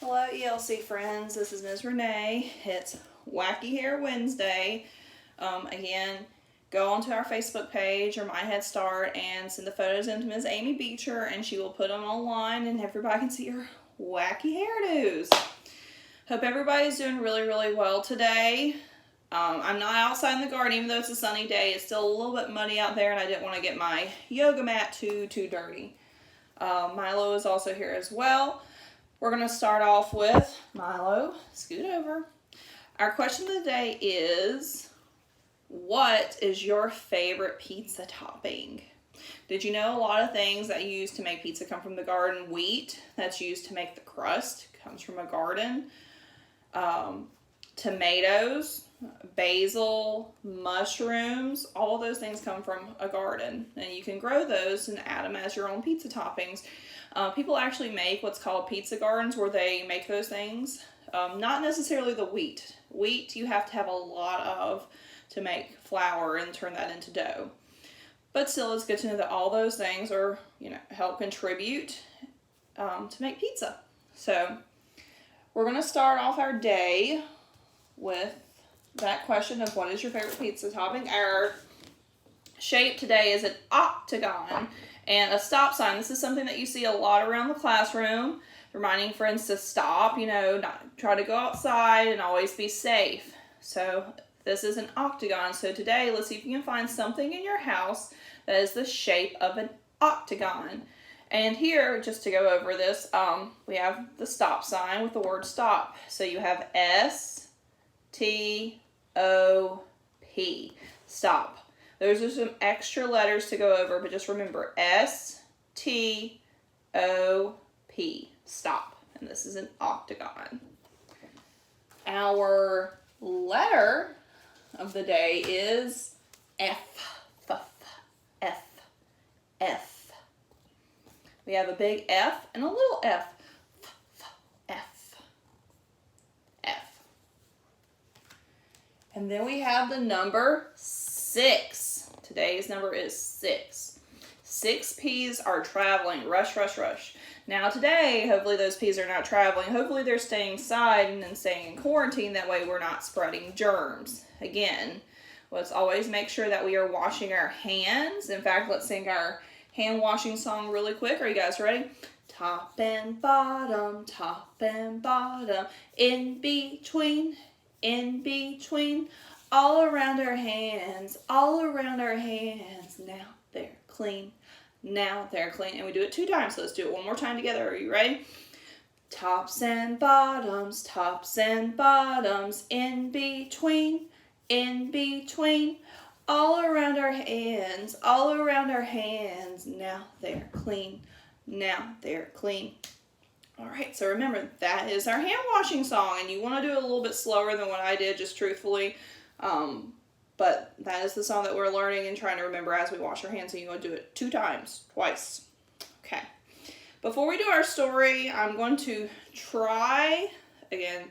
Hello ELC friends, this is Ms. Renee. It's Wacky Hair Wednesday. Again, go onto our Facebook page or My Head Start and send the photos in to Ms. Amy Beecher and she will put them online and everybody can see your wacky hairdos. Hope everybody's doing really well today. I'm not outside in the garden even though it's a sunny day. It's still a little bit muddy out there and I didn't want to get my yoga mat too dirty. Milo is also here as well. We're going to start off with, Milo, scoot over. Our question of the day is, what is your favorite pizza topping? Did you know a lot of things that you use to make pizza come from the garden? Wheat that's used to make the crust comes from a garden. Tomatoes, basil, mushrooms, all of those things come from a garden. And you can grow those and add them as your own pizza toppings. People actually make what's called pizza gardens where they make those things. Not necessarily the wheat. Wheat you have to have a lot of to make flour and turn that into dough. But still, it's good to know that all those things are, help contribute to make pizza. So we're going to start off our day with that question of what is your favorite pizza topping. Our shape today is an octagon and a stop sign. This is something that you see a lot around the classroom, reminding friends to stop, not try to go outside and always be safe. So this is an octagon. So today, let's see if you can find something in your house that is the shape of an octagon. And here, just to go over this, we have the stop sign with the word stop. So you have S-T-O-P, stop. Those are some extra letters to go over, but just remember S-T-O-P, stop. And this is an octagon. Our letter of the day is F. F. We have a big F and a little F. F. And then we have the number 6. Today's number is 6. 6 peas are traveling. Rush. Now today, hopefully those peas are not traveling. Hopefully they're staying inside and then staying in quarantine. That way we're not spreading germs. Again, let's always make sure that we are washing our hands. In fact, let's sing our hand washing song really quick. Are you guys ready? Top and bottom, in between, all around our hands. Now they're clean. And we do it 2 times, so let's do it one more time together. Are you ready? Tops and bottoms, in between, all around our hands. Now they're clean. All right, so remember, that is our hand washing song, and you want to do it a little bit slower than what I did, just truthfully. But that is the song that we're learning and trying to remember as we wash our hands, so you want to do it 2 times, twice. Okay. Before we do our story, I'm going to try, again,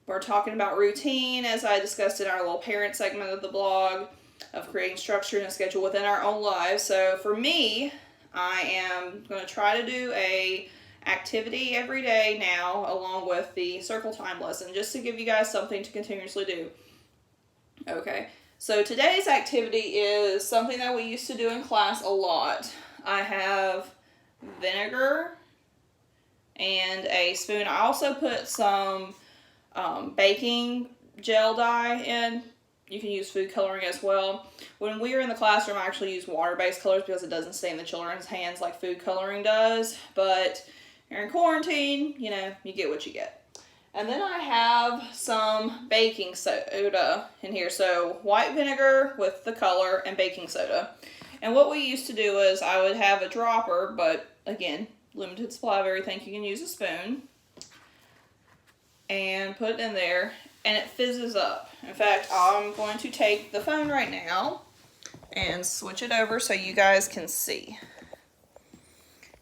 we're talking about routine, as I discussed in our little parent segment of the blog, of creating structure and a schedule within our own lives. So for me, I am going to try to do a activity every day now, along with the circle time lesson, just to give you guys something to continuously do. Okay, so today's activity is something that we used to do in class a lot. I have vinegar and a spoon. I also put some baking gel dye in. You can use food coloring as well. When we were in the classroom, I actually used water-based colors because it doesn't stay in the children's hands like food coloring does. But you're in quarantine, you get what you get. And then I have some baking soda in here. So white vinegar with the color and baking soda. And what we used to do is I would have a dropper, but again, limited supply of everything. You can use a spoon. And put it in there. And it fizzes up. In fact, I'm going to take the phone right now and switch it over so you guys can see.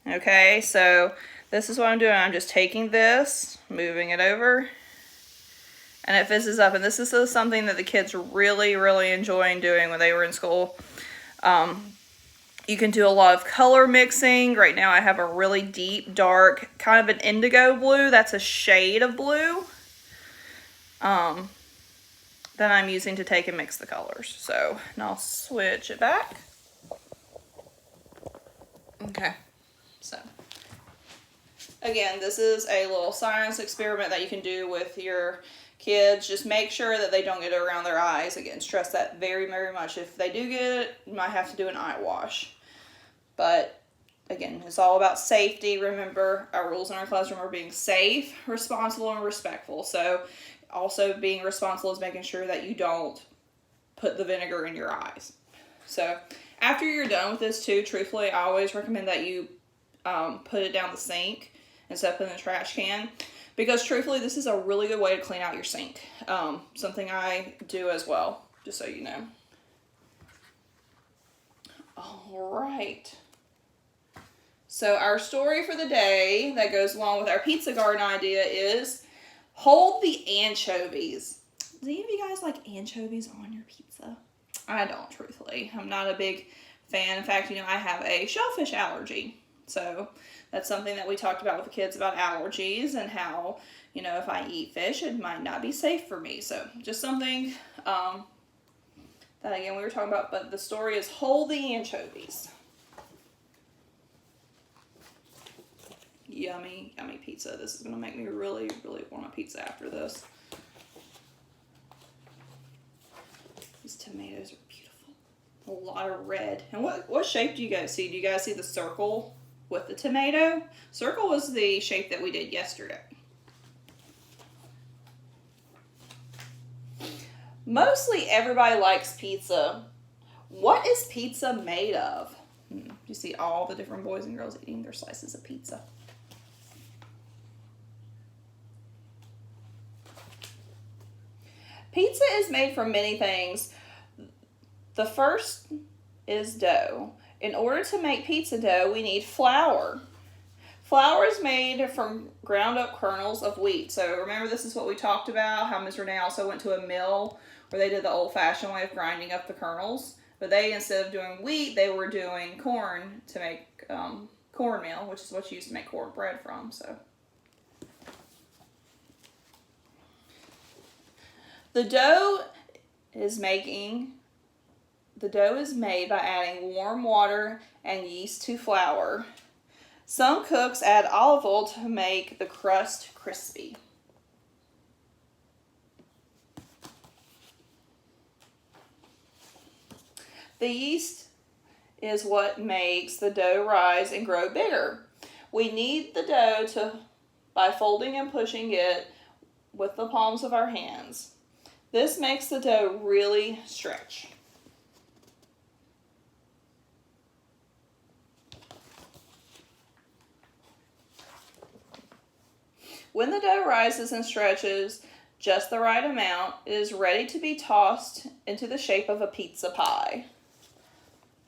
Okay, so this is what I'm doing. I'm just taking this, moving it over, and it fizzes up. And this is something that the kids really enjoying doing when they were in school. You can do a lot of color mixing. Right now I have a really deep, dark, kind of an indigo blue. That's a shade of blue that I'm using to take and mix the colors. So now I'll switch it back. Okay, so again, this is a little science experiment that you can do with your kids. Just make sure that they don't get it around their eyes. Again, stress that very, very much. If they do get it, you might have to do an eye wash. But again, it's all about safety. Remember, our rules in our classroom are being safe, responsible, and respectful. So also being responsible is making sure that you don't put the vinegar in your eyes. So after you're done with this too, truthfully, I always recommend that you put it down the sink instead of putting in the trash can. Because truthfully, this is a really good way to clean out your sink. Something I do as well, just so you know. All right. So our story for the day that goes along with our pizza garden idea is hold the anchovies. Do any of you guys like anchovies on your pizza? I don't, truthfully. I'm not a big fan. In fact, I have a shellfish allergy. So that's something that we talked about with the kids about allergies and how, if I eat fish, it might not be safe for me. So just something that, again, we were talking about. But the story is hold the anchovies. Yummy, yummy pizza. This is going to make me really, really want a pizza after this. These tomatoes are beautiful. A lot of red. And what shape do you guys see? Do you guys see the circle with the tomato? Circle was the shape that we did yesterday. Mostly everybody likes pizza. What is pizza made of? You see all the different boys and girls eating their slices of pizza. Pizza is made from many things. The first is dough. In order to make pizza dough, we need flour. Flour is made from ground up kernels of wheat. So remember, this is what we talked about, how Ms. Renee also went to a mill where they did the old-fashioned way of grinding up the kernels. But they, instead of doing wheat, they were doing corn to make cornmeal, which is what you used to make cornbread from. So the dough is made by adding warm water and yeast to flour. Some cooks add olive oil to make the crust crispy. The yeast is what makes the dough rise and grow bigger. We knead the dough by folding and pushing it with the palms of our hands. This makes the dough really stretch. When the dough rises and stretches just the right amount, it is ready to be tossed into the shape of a pizza pie.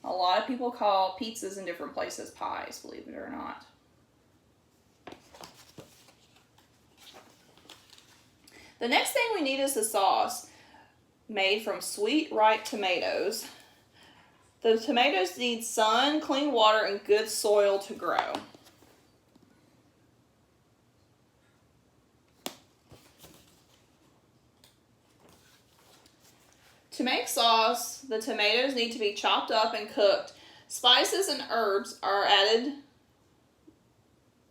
A lot of people call pizzas in different places pies, believe it or not. The next thing we need is the sauce made from sweet, ripe tomatoes. The tomatoes need sun, clean water, and good soil to grow. To make sauce, the tomatoes need to be chopped up and cooked. Spices and herbs are added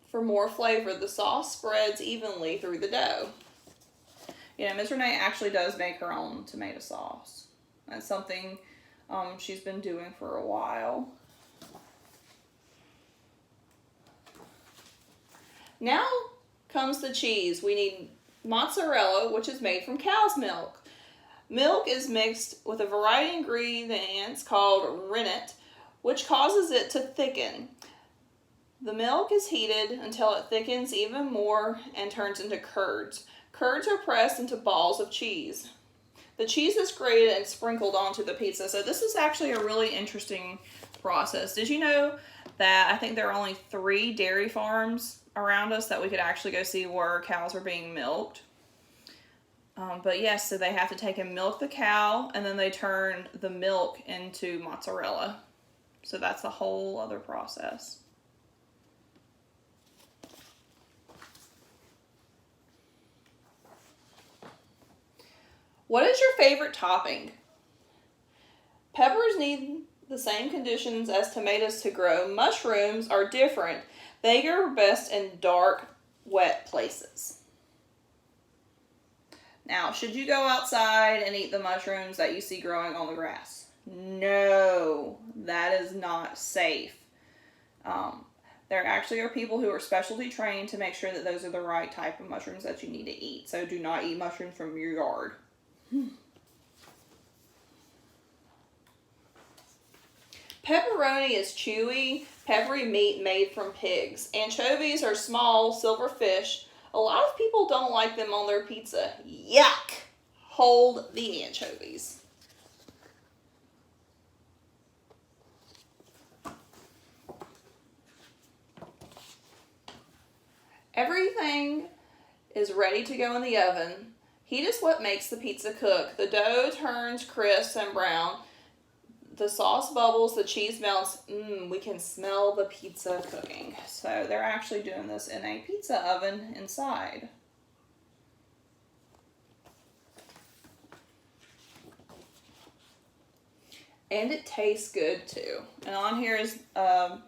for more flavor. The sauce spreads evenly through the dough. Ms. Renee actually does make her own tomato sauce. That's something she's been doing for a while. Now comes the cheese. We need mozzarella, which is made from cow's milk. Milk is mixed with a variety of ingredients called rennet, which causes it to thicken. The milk is heated until it thickens even more and turns into curds. Curds are pressed into balls of cheese. The cheese is grated and sprinkled onto the pizza. So this is actually a really interesting process. Did you know that I think there are only 3 dairy farms around us that we could actually go see where cows are being milked? But yes, so they have to take and milk the cow, and then they turn the milk into mozzarella. So that's a whole other process. What is your favorite topping? Peppers need the same conditions as tomatoes to grow. Mushrooms are different. They grow best in dark, wet places. Now, should you go outside and eat the mushrooms that you see growing on the grass? No, that is not safe. There actually are people who are specialty trained to make sure that those are the right type of mushrooms that you need to eat. So do not eat mushrooms from your yard. Pepperoni is chewy, peppery meat made from pigs. Anchovies are small silver fish. A lot of people don't like them on their pizza. Yuck! Hold the anchovies. Everything is ready to go in the oven. Heat is what makes the pizza cook. The dough turns crisp and brown. The sauce bubbles, the cheese melts. We can smell the pizza cooking. So they're actually doing this in a pizza oven inside. And it tastes good too. And on here is a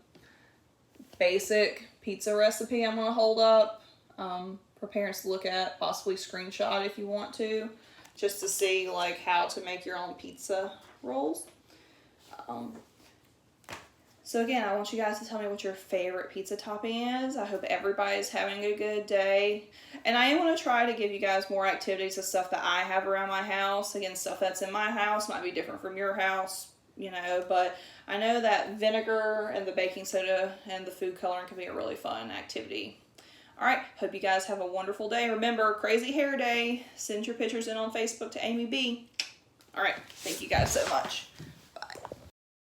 basic pizza recipe I'm going to hold up for parents to look at, possibly screenshot if you want to, just to see like how to make your own pizza rolls. So again, I want you guys to tell me what your favorite pizza topping is. I hope everybody's having a good day. And I want to try to give you guys more activities of stuff that I have around my house. Again, stuff that's in my house might be different from your house, you know, but I know that vinegar and the baking soda and the food coloring can be a really fun activity. All right, hope you guys have a wonderful day. Remember, Crazy Hair Day. Send your pictures in on Facebook to Amy B. All right, thank you guys so much.